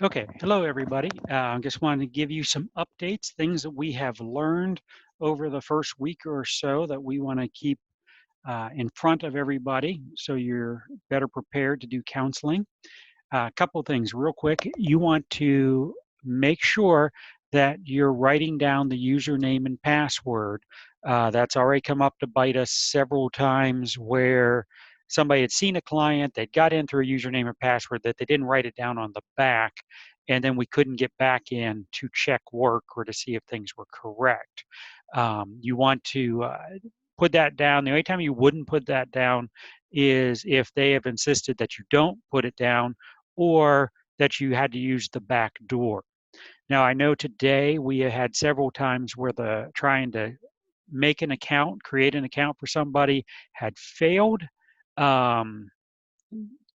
Okay, hello everybody. I just wanted to give you some updates, things that we have learned over the first week or so that we want to keep in front of everybody so you're better prepared to do counseling. A couple of things real quick. You want to make sure that you're writing down the username and password. That's already come up to bite us several times where somebody had seen a client, they'd got in through a username or password that they didn't write it down on the back, and then we couldn't get back in to check work or to see if things were correct. You want to put that down. The only time you wouldn't put that down is if they have insisted that you don't put it down or that you had to use the back door. Now, I know today we had several times where the trying to make an account, create an account for somebody had failed. Um,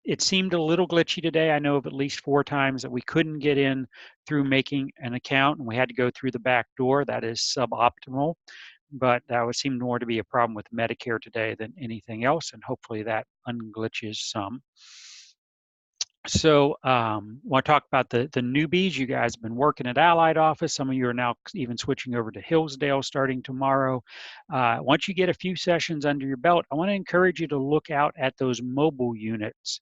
it seemed a little glitchy today. I know of at least 4 times that we couldn't get in through making an account and we had to go through the back door. That is suboptimal, but that would seem more to be a problem with Medicare today than anything else, and hopefully that unglitches some. So, want to talk about the newbies. You guys have been working at Allied office. Some of you are now even switching over to Hillsdale starting tomorrow. Once you get a few sessions under your belt, I want to encourage you to look out at those mobile units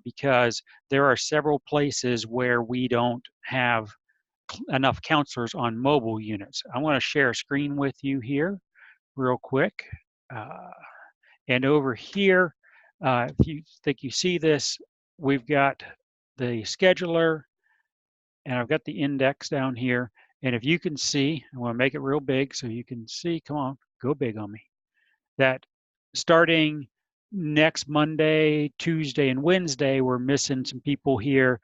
because there are several places where we don't have enough counselors on mobile units. I want to share a screen with you here real quick. Uh, and over here, if you think you see this, we've got the scheduler and I've got the index down here. And if you can see, I want to make it real big so you can see, come on, go big on me, that starting next Monday, Tuesday, and Wednesday, we're missing some people here.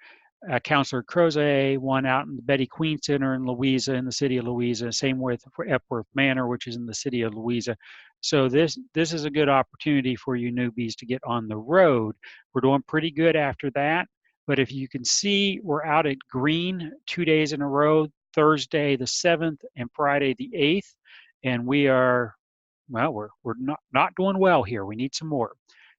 Counselor Croze, one out in the Betty Queen Center in Louisa, in the city of Louisa. Same with Epworth Manor, which is in the city of Louisa. So this is a good opportunity for you newbies to get on the road. We're doing pretty good after that. But if you can see, we're out at Green 2 days in a row, Thursday the 7th and Friday the 8th. And we are, well, we're not doing well here. We need some more.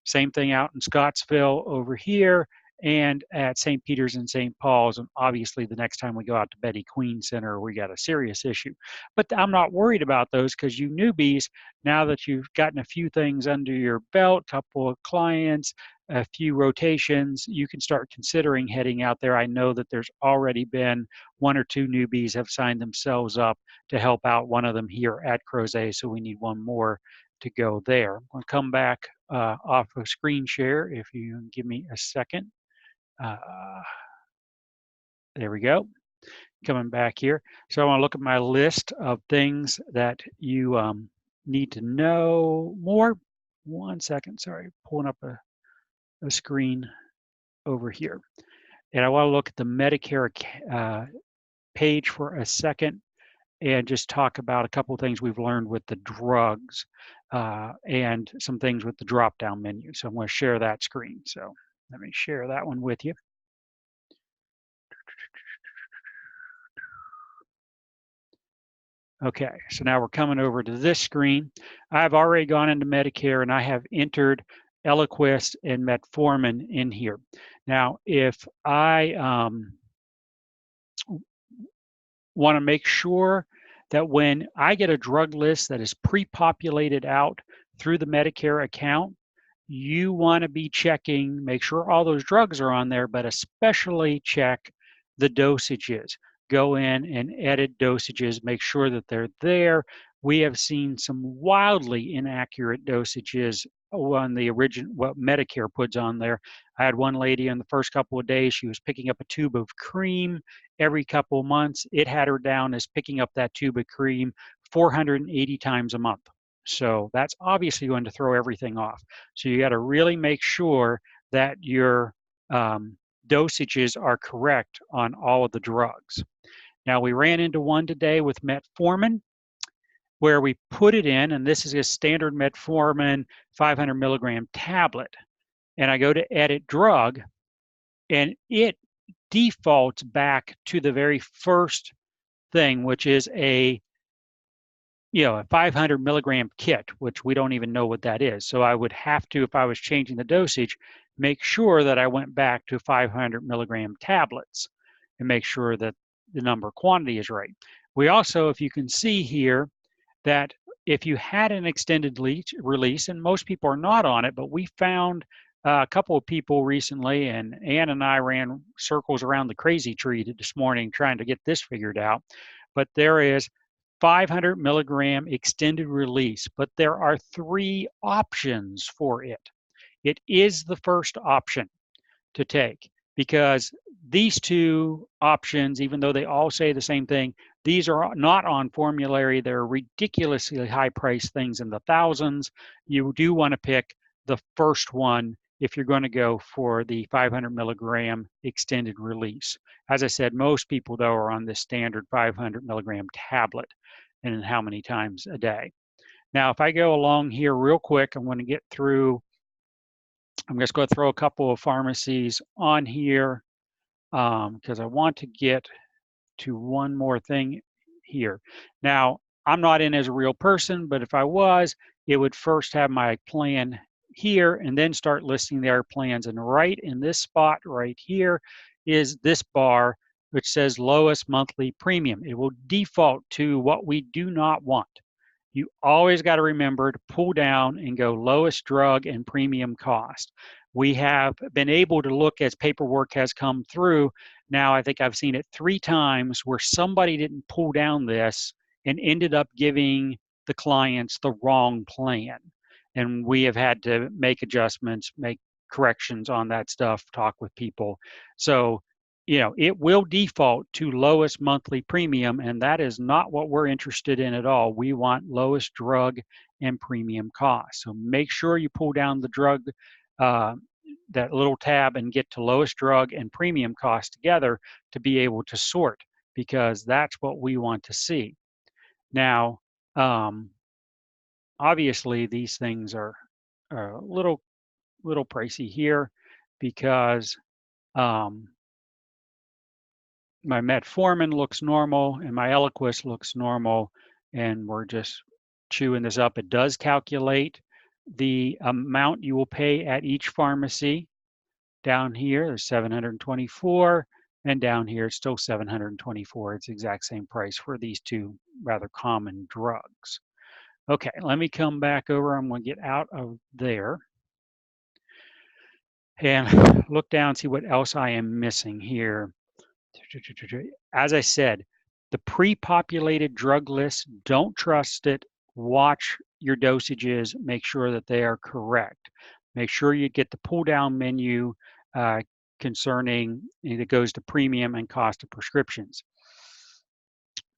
Same thing out in Scottsville over here and at St. Peter's and St. Paul's. And obviously the next time we go out to Betty Queen Center, we got a serious issue. But I'm not worried about those because you newbies, now that you've gotten a few things under your belt, a couple of clients, a few rotations, you can start considering heading out there. I know that there's already been 1 or 2 newbies have signed themselves up to help out, one of them here at Crozet, so we need one more to go there. I'm going to come back off of screen share if you give me a second. There we go. Coming back here. So I want to look at my list of things that you need to know more. 1 second, sorry, pulling up a screen over here. And I want to look at the Medicare page for a second and just talk about a couple of things we've learned with the drugs and some things with the drop-down menu. So I'm going to share that screen. So let me share that one with you. Okay, so now we're coming over to this screen. I've already gone into Medicare and I have entered Eliquis and metformin in here. Now, if I want to make sure that when I get a drug list that is pre-populated out through the Medicare account, you want to be checking, make sure all those drugs are on there, but especially check the dosages. Go in and edit dosages, make sure that they're there. We have seen some wildly inaccurate dosages on the original, what Medicare puts on there. I had one lady in the first couple of days, she was picking up a tube of cream every couple of months. It had her down as picking up that tube of cream 480 times a month. So that's obviously going to throw everything off. So you got to really make sure that your dosages are correct on all of the drugs. Now we ran into one today with metformin where we put it in, and this is a standard metformin 500 milligram tablet. And I go to edit drug, and it defaults back to the very first thing, which is a 500 milligram kit, which we don't even know what that is. So I would have to, if I was changing the dosage, make sure that I went back to 500 milligram tablets. and make sure that the number quantity is right. We also, if you can see here, that if you had an extended release, and most people are not on it, but we found a couple of people recently, and Ann and I ran circles around the crazy tree this morning trying to get this figured out. But there is 500 milligram extended release, but there are 3 options for it. It is the first option to take, because these 2 options, even though they all say the same thing, these are not on formulary. They're ridiculously high price things in the thousands. You do want to pick the first one if you're going to go for the 500 milligram extended release. As I said, most people though are on this standard 500 milligram tablet, and how many times a day. Now, if I go along here real quick, I'm going to get through, I'm just going to throw a couple of pharmacies on here because I want to get to one more thing here. Now, I'm not in as a real person, but if I was, it would first have my plan here and then start listing their plans. And right in this spot right here is this bar, which says lowest monthly premium. It will default to what we do not want. You always got to remember to pull down and go lowest drug and premium cost. We have been able to look as paperwork has come through. Now, I think I've seen it 3 times where somebody didn't pull down this and ended up giving the clients the wrong plan. And we have had to make adjustments, make corrections on that stuff, talk with people. So, you know, it will default to lowest monthly premium, and that is not what we're interested in at all. We want lowest drug and premium cost. So make sure you pull down the drug, that little tab, and get to lowest drug and premium cost together to be able to sort, because that's what we want to see. Now, obviously these things are a little pricey here because my metformin looks normal and my Eliquis looks normal, and we're just chewing this up. It does calculate the amount you will pay at each pharmacy. Down here, there's 724, and down here, it's still 724. It's the exact same price for these 2 rather common drugs. Okay, let me come back over. I'm going to get out of there and look down, see what else I am missing here. As I said, the pre-populated drug list, don't trust it. Watch your dosages, make sure that they are correct. Make sure you get the pull down menu concerning that goes to premium and cost of prescriptions.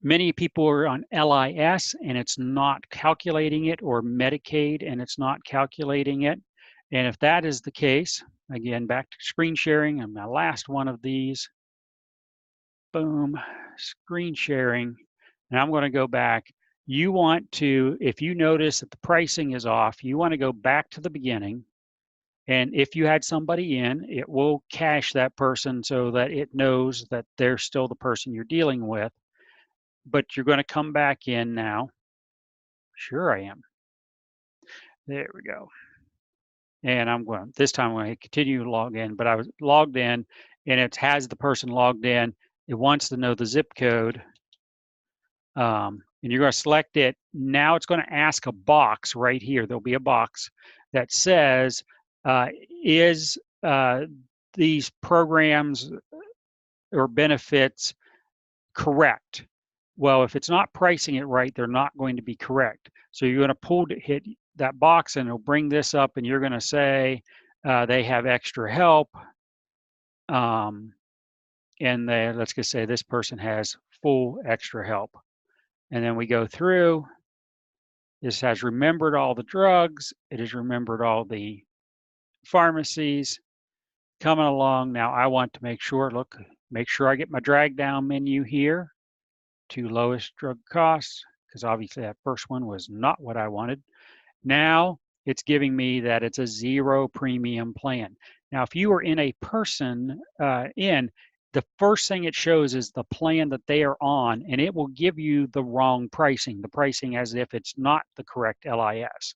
Many people are on LIS and it's not calculating it, or Medicaid and it's not calculating it. And if that is the case, again, back to screen sharing, and my last one of these. Boom, screen sharing. And I'm going to go back. You want to, if you notice that the pricing is off, you want to go back to the beginning. And if you had somebody in, it will cache that person so that it knows that they're still the person you're dealing with. But you're going to come back in now. Sure I am. There we go. And I'm going, this time I'm going to continue to log in, but I was logged in and it has the person logged in. It wants to know the zip code. And you're going to select it. Now it's going to ask a box right here. There'll be a box that says, is these programs or benefits correct? Well, if it's not pricing it right, they're not going to be correct. So you're going to hit that box and it'll bring this up, and you're going to say they have extra help. And let's just say this person has full extra help. And then we go through. This has remembered all the drugs. It has remembered all the pharmacies coming along. Now I want to make sure I get my drag down menu here to lowest drug costs, because obviously that first one was not what I wanted. Now it's giving me that it's a 0 premium plan. Now, if you are in a person the first thing it shows is the plan that they are on, and it will give you the wrong pricing, the pricing as if it's not the correct LIS.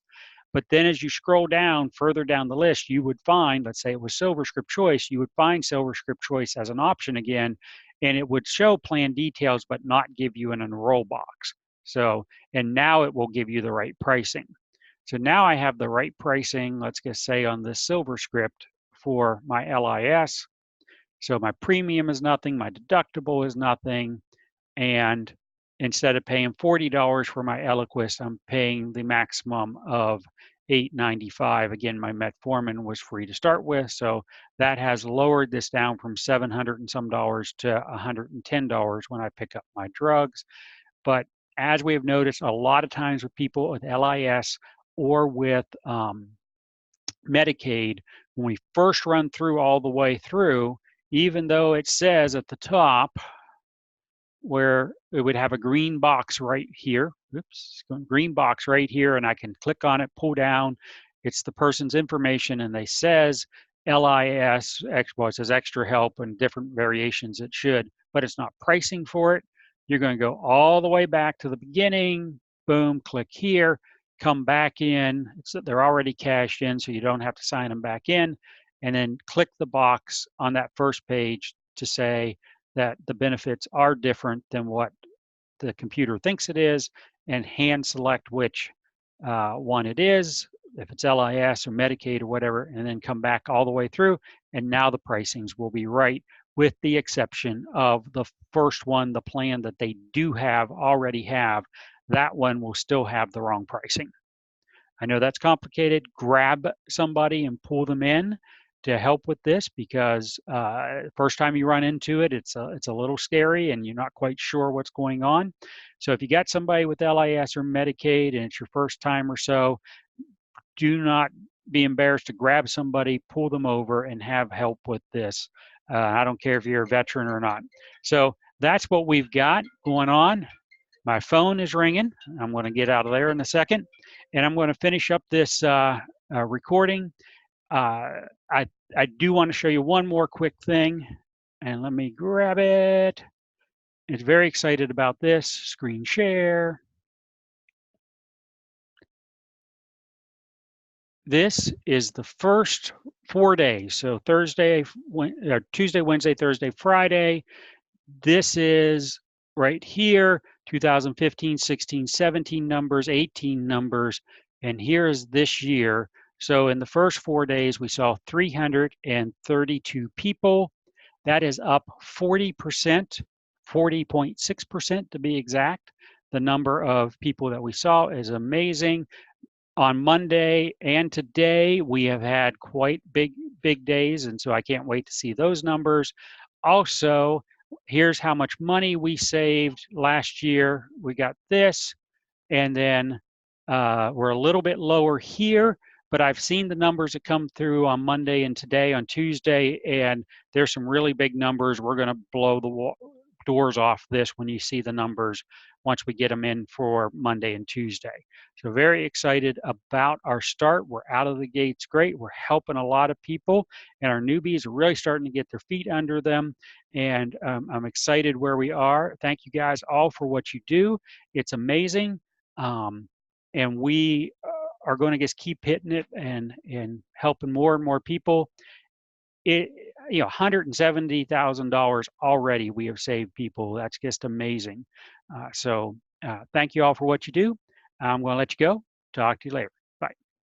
But then as you scroll down further down the list, you would find, let's say it was SilverScript Choice, you would find SilverScript Choice as an option again, and it would show plan details but not give you an enroll box. So, and now it will give you the right pricing. So now I have the right pricing, let's just say on this silver script for my LIS. So my premium is nothing, my deductible is nothing, and instead of paying $40 for my Eliquis, I'm paying the maximum of $895. Again, my metformin was free to start with, so that has lowered this down from $700 and some dollars to $110 when I pick up my drugs. But as we have noticed, a lot of times with people with LIS or with Medicaid, when we first run through all the way through, even though it says at the top where it would have a green box right here, green box right here, and I can click on it, pull down, it's the person's information, and they says LIS, well, it says extra help and different variations it should, but it's not pricing for it. You're going to go all the way back to the beginning, boom, click here, come back in. They're already cashed in, so you don't have to sign them back in, and then click the box on that first page to say that the benefits are different than what the computer thinks it is, and hand select which one it is, if it's LIS or Medicaid or whatever, and then come back all the way through, and now the pricings will be right, with the exception of the first one, the plan that they do already have, that one will still have the wrong pricing. I know that's complicated. Grab somebody and pull them in to help with this, because first time you run into it, it's a little scary and you're not quite sure what's going on. So if you got somebody with LIS or Medicaid and it's your first time or so, do not be embarrassed to grab somebody, pull them over, and have help with this. I don't care if you're a veteran or not. So that's what we've got going on. My phone is ringing. I'm going to get out of there in a second, and I'm going to finish up this recording. I do want to show you one more quick thing, and let me grab it. It's very excited about this. Screen share. This is the first 4 days. So Tuesday, Wednesday, Thursday, Friday. This is right here, 2015, 16, 17 numbers, 18 numbers, and here's this year. So in the first 4 days, we saw 332 people. That is up 40%, 40.6% to be exact. The number of people that we saw is amazing. On Monday and today, we have had quite big days, and so I can't wait to see those numbers. Also, here's how much money we saved last year. We got this, and then we're a little bit lower here, but I've seen the numbers that come through on Monday and today on Tuesday, and there's some really big numbers. We're going to blow the doors off this when you see the numbers once we get them in for Monday and Tuesday. So very excited about our start. We're out of the gates great. We're helping a lot of people, and our newbies are really starting to get their feet under them. And I'm excited where we are. Thank you guys all for what you do. It's amazing. And we are going to just keep hitting it and helping more and more people. $170,000 already we have saved people. That's just amazing. So thank you all for what you do. I'm going to let you go. Talk to you later.